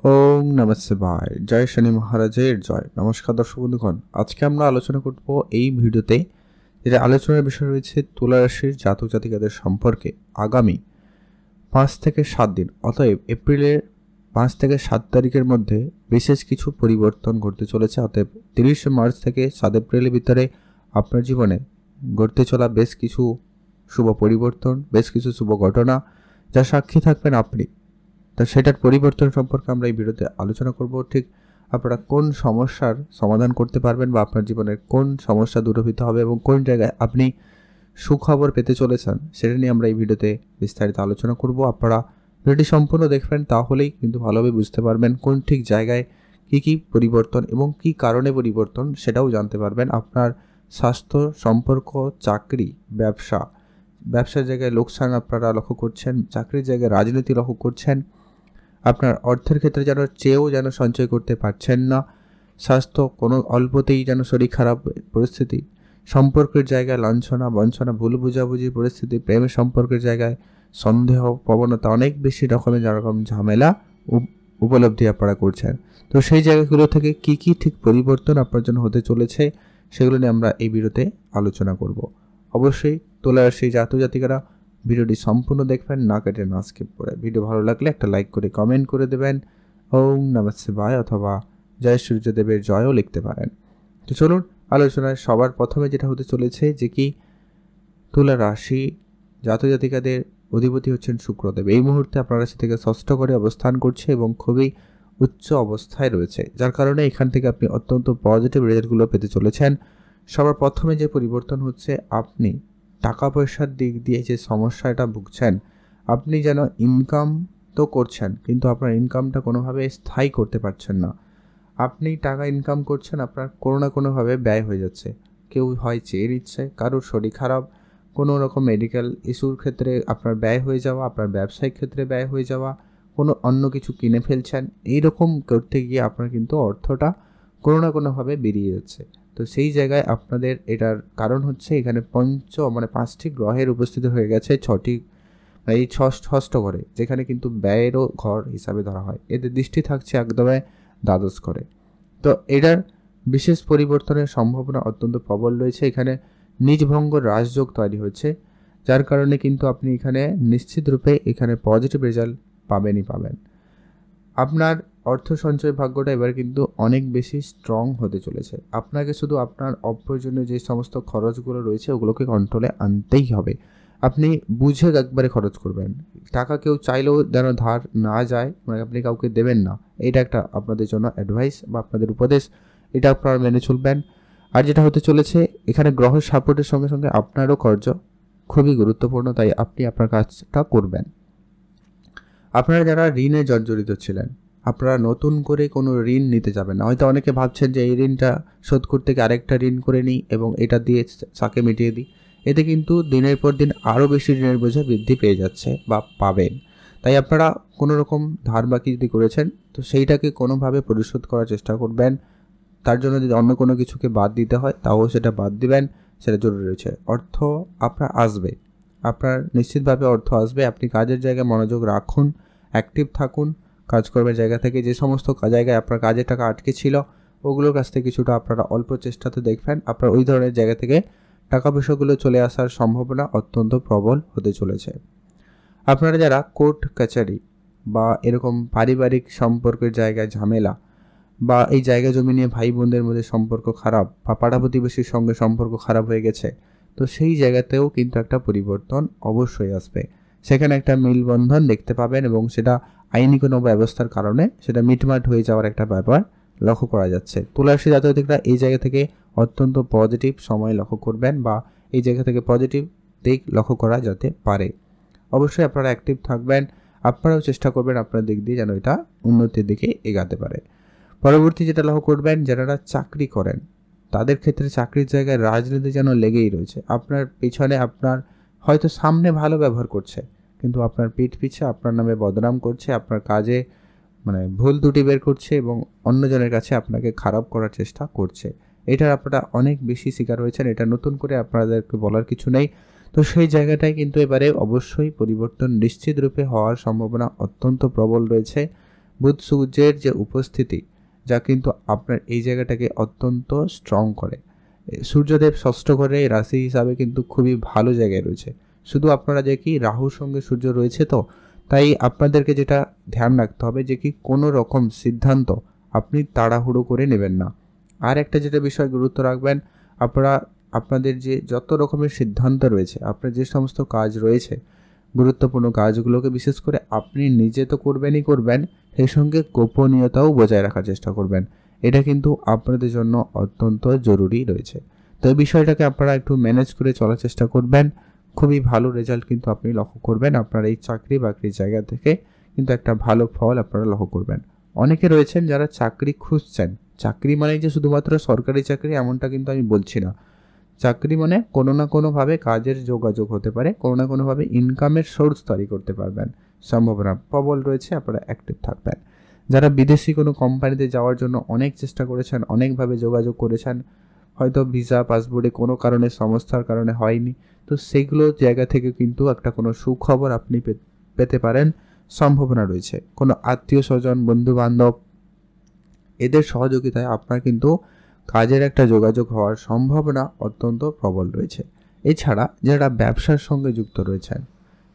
ওং নমঃ শিবায়। জয় শনি মহারাজের জয়। নমস্কার দর্শক বন্ধুগণ, আজকে আমরা আলোচনা করব এই ভিডিওতে যেটা আলোচনার বিষয় রয়েছে তুলা রাশির জাতক জাতিকাদের সম্পর্কে আগামী 5 থেকে 7 দিন, অতএব এপ্রিলের 5 থেকে 7 তারিখের মধ্যে বিশেষ কিছু পরিবর্তন ঘটতে চলেছে। অতএব 30 মার্চ থেকে 7 এপ্রিলের ভিতরে আপনার জীবনে ঘটতে চলা বেশ কিছু শুভ পরিবর্তন, বেশ কিছু শুভ ঘটনা যা সাক্ষী থাকবেন আপনি। তা সেটার পরিবর্তন সম্পর্কে আমরা এই ভিডিওতে আলোচনা করব। ঠিক আপনারা কোন সমস্যার সমাধান করতে পারবেন বা আপনার জীবনের কোন সমস্যা দূরীভূত হবে এবং কোন জায়গায় আপনি সুখবর পেতে চলেছেন সেটা নিয়ে আমরা এই ভিডিওতে বিস্তারিত আলোচনা করব। আপনারা ভিডিওটি সম্পূর্ণ দেখবেন, তাহলেই কিন্তু ভালোভাবে বুঝতে পারবেন কোন ঠিক জায়গায় কি পরিবর্তন এবং কি কারণে পরিবর্তন সেটাও জানতে পারবেন। আপনার স্বাস্থ্য, সম্পর্ক, চাকরি, ব্যবসার জায়গায় লোকসান আপনারা লক্ষ্য করছেন, চাকরির জায়গায় রাজনীতি লক্ষ্য করছেন, আপনার অর্থের ক্ষেত্রে যেন সঞ্চয় করতে পারছেন না, স্বাস্থ্য কোনো অল্পতেই যেন শরীর খারাপ পরিস্থিতি, সম্পর্কের জায়গায় লাঞ্ছনা বঞ্চনা, ভুল বুঝাবুঝি পরিস্থিতি, প্রেমের সম্পর্কের জায়গায় সন্দেহ প্রবণতা, অনেক বেশি রকমের যেরকম ঝামেলা উপলব্ধি আপনারা করছেন। তো সেই জায়গাগুলো থেকে কি ঠিক পরিবর্তন আপনার জন্য হতে চলেছে সেগুলো নিয়ে আমরা এই ভিডিওতে আলোচনা করব। অবশ্যই তুলা রাশির জাতক জাতিকারা ভিডিওটি সম্পূর্ণ দেখবেন, না কেটে না স্কিপ করে। ভিডিও ভালো লাগলে একটা লাইক করে কমেন্ট করে দেবেন, ওং নমঃ শিবায় অথবা জয় সূর্যদেবের জয়ও লিখতে পারেন। তো চলুন আলোচনায় সবার প্রথমে যেটা হতে চলেছে যে কি তুলা রাশি জাতক জাতিকাদের অধিপতি হচ্ছেন শুক্রদেব। এই মুহূর্তে আপনার রাশি থেকে ষষ্ঠ ঘরে অবস্থান করছে এবং খুবই উচ্চ অবস্থায় রয়েছে, যার কারণে এখান থেকে আপনি অত্যন্ত পজিটিভ রেজাল্টগুলো পেতে চলেছেন। সবার প্রথমে যে পরিবর্তন হচ্ছে, আপনি টাকা পয়সার দিক দিয়ে যে সমস্যাটা ভুগছেন, আপনি যেন ইনকাম তো করছেন কিন্তু আপনার ইনকামটা কোনোভাবে স্থায়ী করতে পারছেন না। আপনি টাকা ইনকাম করছেন, আপনার কোনো না কোনোভাবে ব্যয় হয়ে যাচ্ছে। কেউ হয় চেয়ে নিচ্ছে, কারোর শরীর খারাপ, কোনো রকম মেডিকেল ইস্যুর ক্ষেত্রে আপনার ব্যয় হয়ে যাওয়া, আপনার ব্যবসায়িক ক্ষেত্রে ব্যয় হয়ে যাওয়া, কোনো অন্য কিছু কিনে ফেলছেন, এইরকম করতে গিয়ে আপনার কিন্তু অর্থটা কোনো না কোনোভাবে বেরিয়ে যাচ্ছে। তো সেই জায়গায় আপনাদের এটার কারণ হচ্ছে এখানে পাঁচটি গ্রহের উপস্থিতি হয়ে গেছে, এই ষষ্ঠ ঘরে, যেখানে কিন্তু ব্যয়েরও ঘর হিসাবে ধরা হয়। এদের দৃষ্টি থাকছে একদমই দ্বাদশ ঘরে। তো এটার বিশেষ পরিবর্তনের সম্ভাবনা অত্যন্ত প্রবল রয়েছে। এখানে নিজভঙ্গ রাজযোগ তৈরি হচ্ছে, যার কারণে কিন্তু আপনি এখানে নিশ্চিত রূপে এখানে পজিটিভ রেজাল্ট পাবেন। আপনার অর্থ সঞ্চয় ভাগ্যটা এবার কিন্তু অনেক বেশি স্ট্রং হতে চলেছে। আপনাকে শুধু আপনার অপ্রয়োজনীয় যে সমস্ত খরচগুলো রয়েছে ওগুলোকে কন্ট্রোলে আনতেই হবে। আপনি বুঝে একবারে খরচ করবেন। টাকা কেউ চাইলেও যেন ধার না যায়, মানে আপনি কাউকে দেবেন না। এটা একটা আপনাদের জন্য অ্যাডভাইস বা আপনাদের উপদেশ, এটা আপনারা মেনে চলবেন। আর যেটা হতে চলেছে, এখানে গ্রহের সাপোর্টের সঙ্গে সঙ্গে আপনারও কার্য খুবই গুরুত্বপূর্ণ, তাই আপনি আপনার কাজটা করবেন। আপনারা যারা ঋণে জর্জরিত ছিলেন, আপনারা নতুন করে কোনো ঋণ নিতে যাবেন না। হয়তো অনেকে ভাবছেন যে এই ঋণটা শোধ করতে গিয়ে আরেকটা ঋণ করে নিই এবং এটা দিয়ে চাকে মিটিয়ে দিই। এতে কিন্তু দিনের পর দিন আরও বেশি ঋণের বোঝা বৃদ্ধি পেয়ে যাচ্ছে বা পাবেন। তাই আপনারা কোনো রকম ধার বাকি যদি করেছেন, তো সেইটাকে কোনোভাবে পরিশোধ করার চেষ্টা করবেন। তার জন্য যদি অন্য কোনো কিছুকে বাদ দিতে হয় তাও সেটা বাদ দিবেন, সেটা জরুরি রয়েছে। অর্থ আপনার আসবে, আপনার নিশ্চিতভাবে অর্থ আসবে। আপনি কাজের জায়গায় মনোযোগ রাখুন, অ্যাক্টিভ থাকুন। কাজকর্মের জায়গা থেকে যে সমস্ত জায়গায় আপনার কাজের টাকা আটকে ছিল ওগুলোর কাছ থেকে কিছুটা আপনারা অল্প চেষ্টাতে দেখবেন, আপনার ওই ধরনের জায়গা থেকে টাকা পয়সাগুলো চলে আসার সম্ভাবনা অত্যন্ত প্রবল হতে চলেছে। আপনারা যারা কোর্ট কাছারি বা এরকম পারিবারিক সম্পর্কের জায়গায় ঝামেলা বা এই জায়গা জমি নিয়ে ভাই বোনদের মধ্যে সম্পর্ক খারাপ বা পাড়া প্রতিবেশীর সঙ্গে সম্পর্ক খারাপ হয়ে গেছে, তো সেই জায়গাতেও কিন্তু একটা পরিবর্তন অবশ্যই আসবে। সেখানে একটা মেলবন্ধন দেখতে পাবেন এবং সেটা আইনি কোনো ব্যবস্থার কারণে সেটা মিটমাট হয়ে যাওয়ার একটা ব্যাপার লক্ষ্য করা যাচ্ছে। তুলা রাশি জাতকরা এই জায়গা থেকে অত্যন্ত পজিটিভ সময় লক্ষ্য করবেন বা এই জায়গা থেকে পজিটিভ দিক লক্ষ্য করা যেতে পারে। অবশ্যই আপনারা অ্যাক্টিভ থাকবেন, আপনারাও চেষ্টা করবেন আপনার দিক দিয়ে যেন এটা উন্নতির দিকে এগাতে পারে। পরবর্তী যেটা লক্ষ্য করবেন, যারা চাকরি করেন তাদের ক্ষেত্রে চাকরির জায়গায় রাজনীতি যেন লেগেই রয়েছে। আপনার পিছনে আপনার হয়তো সামনে ভালো ব্যবহার করছে কিন্তু আপনার পিঠ পিছে আপনার নামে বদনাম করছে, আপনার কাজে ভুল ত্রুটি বের করছে এবং অন্যজনের কাছে আপনাকে খারাপ করার চেষ্টা করছে। এটার আপনারা অনেক বেশি শিকার হয়েছেন, এটা নতুন করে আপনাদেরকে বলার কিছু নেই। তো সেই জায়গাটায় কিন্তু এবারে অবশ্যই পরিবর্তন নিশ্চিত রূপে হওয়ার সম্ভাবনা অত্যন্ত প্রবল রয়েছে। বুধ সূর্যের যে উপস্থিতি যা কিন্তু আপনার এই জায়গাটাকে অত্যন্ত স্ট্রং করে। সূর্যদেব ষষ্ঠ ঘরে রাশি হিসাবে কিন্তু খুবই ভালো জায়গায় রয়েছে। শুধু আপনারা যে কি রাহুর সঙ্গে সূর্য রয়েছে, তো তাই আপনাদেরকে যেটা ধ্যান রাখতে হবে যে কি কোনো রকম সিদ্ধান্ত আপনি তাড়াহুড়ো করে নেবেন না। আর একটা যেটা বিষয় গুরুত্ব রাখবেন, আপনারা আপনাদের যে যত রকমের সিদ্ধান্ত রয়েছে, আপনার যে সমস্ত কাজ রয়েছে, গুরুত্বপূর্ণ কাজগুলোকে বিশেষ করে আপনি নিজে তো করবেনই করবেন, সেই সঙ্গে গোপনীয়তাও বজায় রাখার চেষ্টা করবেন। এটা কিন্তু আপনাদের জন্য অত্যন্ত জরুরি রয়েছে। তো এই বিষয়টাকে আপনারা একটু ম্যানেজ করে চলার চেষ্টা করবেন। খুবই ভালো রেজাল্ট কিন্তু আপনি লক্ষ্য করবেন। আপনার এই চাকরি বাকরির জায়গা থেকে কিন্তু একটা ভালো ফল আপনারা লক্ষ্য করবেন। অনেকে রয়েছেন যারা চাকরি খুঁজছেন। চাকরি মানে যে শুধুমাত্র সরকারি চাকরি এমনটা কিন্তু আমি বলছি না। চাকরি মানে কোনো না কোনোভাবে কাজের যোগাযোগ হতে পারে, কোনো না কোনোভাবে ইনকামের সোর্স তৈরি করতে পারবেন, সম্ভাবনা প্রবল রয়েছে, আপনারা অ্যাক্টিভ থাকবেন। যারা বিদেশি কোনো কোম্পানিতে যাওয়ার জন্য অনেক চেষ্টা করেছেন, অনেকভাবে যোগাযোগ করেছেন, হয়তো ভিসা পাসপোর্টে কোনো কারণে সমস্যার কারণে হয়নি, তো সেইগুলো জায়গা থেকে কিন্তু একটা কোনো সুখবর আপনি পেতে পারেন, সম্ভাবনা রয়েছে। কোনো আত্মীয় স্বজন, বন্ধু বান্ধব এদের সহযোগিতায় আপনার কিন্তু কাজের একটা যোগাযোগ হওয়ার সম্ভাবনা অত্যন্ত প্রবল রয়েছে। এছাড়া যারা ব্যবসার সঙ্গে যুক্ত রয়েছেন,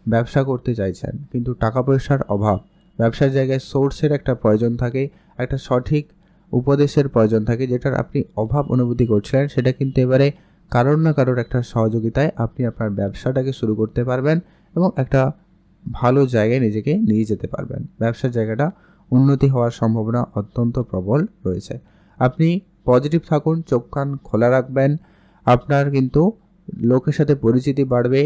ব্যবসা করতে চাইছেন কিন্তু টাকা পয়সার অভাব, ব্যবসার জায়গায় সোর্সের একটা প্রয়োজন থাকে, একটা সঠিক উপদেশের প্রয়োজন থাকে, যেটার আপনি অভাব অনুভূতি করছিলেন, সেটা কিন্তু এবারে কারোর না কারোর একটা সহযোগিতায় আপনি আপনার ব্যবসাটাকে শুরু করতে পারবেন এবং একটা ভালো জায়গায় নিজেকে নিয়ে যেতে পারবেন। ব্যবসার জায়গাটা উন্নতি হওয়ার সম্ভাবনা অত্যন্ত প্রবল রয়েছে। আপনি পজিটিভ থাকুন, চোখ কান খোলা রাখবেন। আপনার কিন্তু লোকের সাথে পরিচিতি বাড়বে।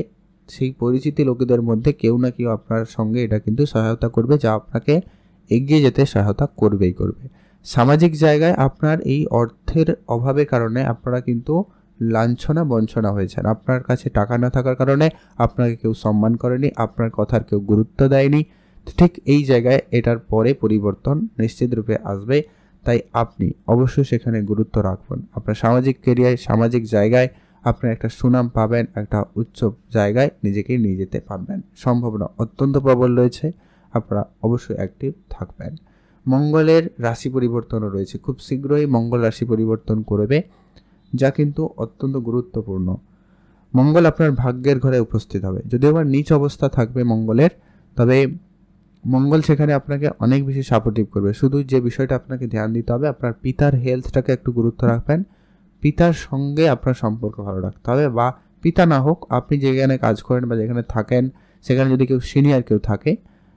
সেই পরিচিতি লোকেদের মধ্যে কেউ না কেউ আপনার সঙ্গে এটা কিন্তু সহায়তা করবে, যা আপনাকে এগিয়ে যেতে সহায়তা করবেই করবে। সামাজিক জায়গায় আপনার এই অর্থের অভাবের কারণে আপনারা কিন্তু লাঞ্ছনা বঞ্চনা হয়েছেন। আপনার কাছে টাকা না থাকার কারণে আপনাকে কেউ সম্মান করেনি, আপনার কথার কেউ গুরুত্ব দেয়নি। ঠিক এই জায়গায় এটার পরে পরিবর্তন নিশ্চিত রূপে আসবে। তাই আপনি অবশ্যই সেখানে গুরুত্ব রাখবেন। আপনার সামাজিক কেরিয়ার, সামাজিক জায়গায় আপনার একটা সুনাম পাবেন, একটা উচ্চ জায়গায় নিজেকে নিয়ে যেতে পারবেন, সম্ভাবনা অত্যন্ত প্রবল রয়েছে। আপনারা অবশ্যই অ্যাক্টিভ থাকবেন। মঙ্গলের রাশি পরিবর্তনও রয়েছে, খুব শীঘ্রই মঙ্গল রাশি পরিবর্তন করবে, যা কিন্তু অত্যন্ত গুরুত্বপূর্ণ। মঙ্গল আপনার ভাগ্যের ঘরে উপস্থিত হবে, যদিও আবার নিচ অবস্থা থাকবে মঙ্গলের, তবে মঙ্গল সেখানে আপনাকে অনেক বেশি সাপোর্টিভ করবে। শুধু যে বিষয়টা আপনাকে ধ্যান দিতে হবে, আপনার পিতার হেলথটাকে একটু গুরুত্ব রাখবেন। পিতার সঙ্গে আপনার সম্পর্ক ভালো রাখতে হবে, বা পিতা না হোক, আপনি যেখানে কাজ করেন বা যেখানে থাকেন সেখানে যদি কেউ সিনিয়র কেউ থাকে,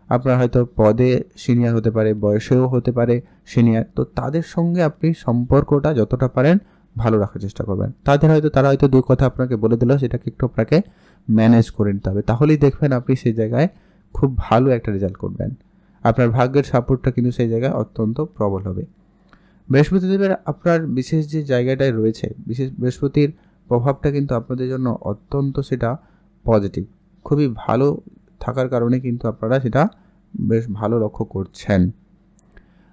আপনার হয়তো পদে সিনিয়র হতে পারে, বয়সেও হতে পারে সিনিয়র, তো তাদের সঙ্গে আপনি সম্পর্কটা যতটা পারেন ভালো রাখার চেষ্টা করবেন। তারা হয়তো দুই কথা আপনাকে বলে দিল, সেটাকে একটু আপনাকে ম্যানেজ করে নিতে হবে, তাহলেই দেখবেন আপনি সেই জায়গায় খুব ভালো একটা রেজাল্ট করবেন। আপনার ভাগ্যের সাপোর্টটা কিন্তু সেই জায়গায় অত্যন্ত প্রবল হবে। বৃহস্পতিদেবের আপনার বিশেষ যে জায়গাটায় রয়েছে, বিশেষ বৃহস্পতির প্রভাবটা কিন্তু আপনাদের জন্য অত্যন্ত সেটা পজিটিভ, খুবই ভালো থাকার কারণে কিন্তু আপনারা সেটা বেশ ভালো লক্ষ্য করছেন।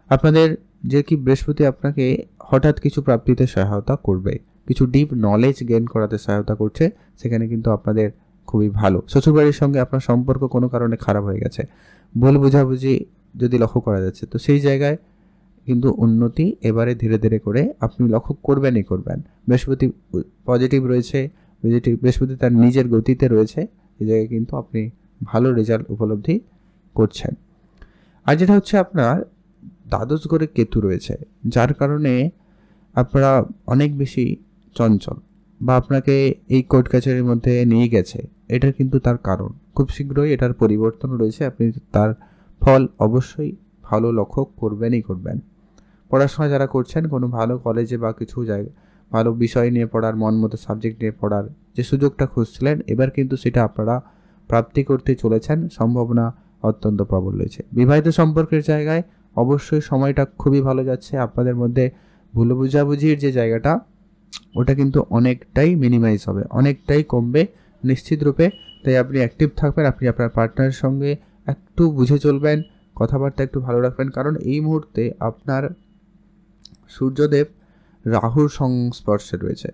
আপনাদের যে কি বৃহস্পতি আপনাকে হঠাৎ কিছু প্রাপ্তিতে সহায়তা করবে, কিছু ডিপ নলেজ গেইন করাতে সহায়তা করছে, সেখানে কিন্তু আপনাদের খুবই ভালো। শ্বশুরবাড়ির সঙ্গে আপনার সম্পর্ক কোনো কারণে খারাপ হয়ে গেছে, ভুল বোঝাবুঝি যদি লক্ষ্য করা যাচ্ছে, তো সেই জায়গায় কিন্তু উন্নতি এবারে ধীরে ধীরে করে আপনি লক্ষ্য করবেনই করবেন। বৃহস্পতি পজিটিভ রয়েছে, বৃহস্পতি তার নিজের গতিতে রয়েছে, এই জায়গায় কিন্তু আপনি ভালো রেজাল্ট উপলব্ধি করছেন। আর যেটা হচ্ছে আপনার দ্বাদশ ঘরে কেতু রয়েছে, যার কারণে আপনারা অনেক বেশি চঞ্চল, বা আপনাকে এই কোর্ট কাছারির মধ্যে নিয়ে গেছে, এটা কিন্তু তার কারণ। খুব শীঘ্রই এটার পরিবর্তন রয়েছে, আপনি তার ফল অবশ্যই ভালো লক্ষ্য করবেনই করবেন। পড়াশোনা যারা করছেন, কোনো ভালো কলেজে বা কিছু জায়গায় ভালো বিষয় নিয়ে পড়ার, মন মতো সাবজেক্ট নিয়ে পড়ার যে সুযোগটা খুঁজছিলেন, এবার কিন্তু সেটা আপনারা প্রাপ্তি করতে চলেছেন, সম্ভাবনা অত্যন্ত প্রবল রয়েছে। বিবাহিত সম্পর্কের জায়গায় অবশ্যই সময়টা খুবই ভালো যাচ্ছে। আপনাদের মধ্যে ভুল বুঝাবুঝির যে জায়গাটা, ওটা কিন্তু অনেকটাই মিনিমাইজ হবে, অনেকটাই কমবে নিশ্চিত রূপে। তাই আপনি অ্যাক্টিভ থাকবেন, আপনি আপনার পার্টনারের সঙ্গে একটু বুঝে চলবেন, কথাবার্তা একটু ভালো রাখবেন, কারণ এই মুহূর্তে আপনার সূর্যদেব রাহুর সংস্পর্শে রয়েছে।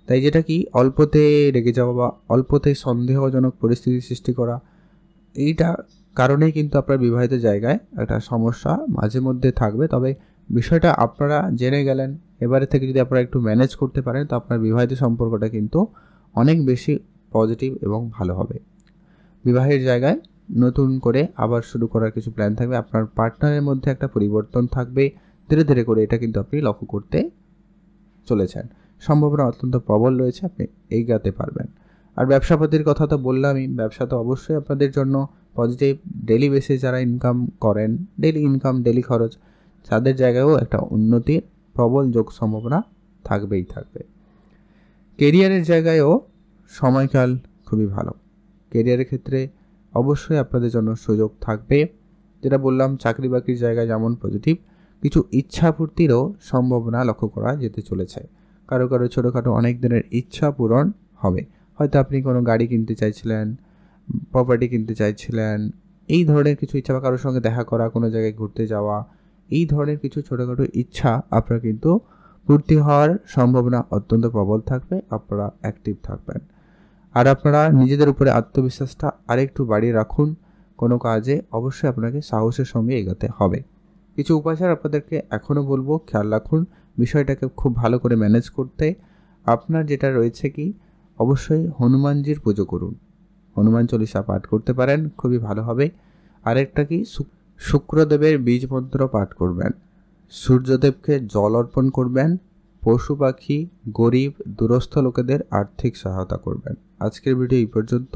তাই যেটা কি অল্পতে রেগে যাওয়া বা অল্পতে সন্দেহজনক পরিস্থিতি সৃষ্টি করা, এইটা কারণেই কিন্তু আপনার বিবাহিত জায়গায় একটা সমস্যা মাঝে মধ্যে থাকবে। তবে বিষয়টা আপনারা জেনে গেলেন, এবারে থেকে যদি আপনারা একটু ম্যানেজ করতে পারেন তো আপনার বিবাহিত সম্পর্কটা কিন্তু অনেক বেশি পজিটিভ এবং ভালো হবে। বিবাহের জায়গায় নতুন করে আবার শুরু করার কিছু প্ল্যান থাকবে, আপনার পার্টনারের মধ্যে একটা পরিবর্তন থাকবে, ধীরে ধীরে করে এটা কিন্তু আপনি লক্ষ্য করতে চলেছেন। সম্ভাবনা অত্যন্ত প্রবল রয়েছে, আপনি এগোতে পারবেন। আর ব্যবসাপাতির কথা তো বললামই, ব্যবসা তো অবশ্যই আপনাদের জন্য পজিটিভ। ডেলি বেসে যারা ইনকাম করেন, ডেলি ইনকাম ডেলি খরচ, তাদের জায়গায়ও একটা উন্নতির প্রবল যোগ সম্ভাবনা থাকবেই থাকবে। কেরিয়ারের জায়গায়ও সময়কাল খুবই ভালো। কেরিয়ারের ক্ষেত্রে অবশ্যই আপনাদের জন্য সুযোগ থাকবে। যেটা বললাম, চাকরি বাকরির জায়গায় যেমন পজিটিভ, কিছু ইচ্ছাপূর্তিরও সম্ভাবনা লক্ষ্য করা যেতে চলেছে। কারো কারো ছোটোখাটো অনেক দিনের ইচ্ছা পূরণ হবে। হয়তো আপনি কোনো গাড়ি কিনতে চাইছিলেন, প্রপার্টি কিনতে চাইছিলেন, এই ধরনের কিছু ইচ্ছা, বা কারোর সঙ্গে দেখা করা, কোনো জায়গায় ঘুরতে যাওয়া, এই ধরনের কিছু ছোটোখাটো ইচ্ছা আপনার কিন্তু পূর্তি হওয়ার সম্ভাবনা অত্যন্ত প্রবল থাকবে। আপনারা অ্যাক্টিভ থাকবেন। আর আপনারা নিজেদের উপরে আত্মবিশ্বাসটা আরেকটু বাড়িয়ে রাখুন। কোনো কাজে অবশ্যই আপনাকে সাহসের সঙ্গে এগোতে হবে। কিছু উপাচার আপনাদেরকে এখনও বলবো, খেয়াল রাখুন বিষয়টাকে খুব ভালো করে ম্যানেজ করতে। আপনার যেটা রয়েছে কি, অবশ্যই হনুমানজির পুজো করুন, হনুমান চল্লিশা পাঠ করতে পারেন, খুবই ভালো হবে। আরেকটা কি, শুক্রদেবের বীজ মন্ত্র পাঠ করবেন, সূর্যদেবকে জল অর্পণ করবেন, পশু পাখি, গরিব, দূরস্থ লোকেদের আর্থিক সহায়তা করবেন। আজকের ভিডিও এই পর্যন্ত।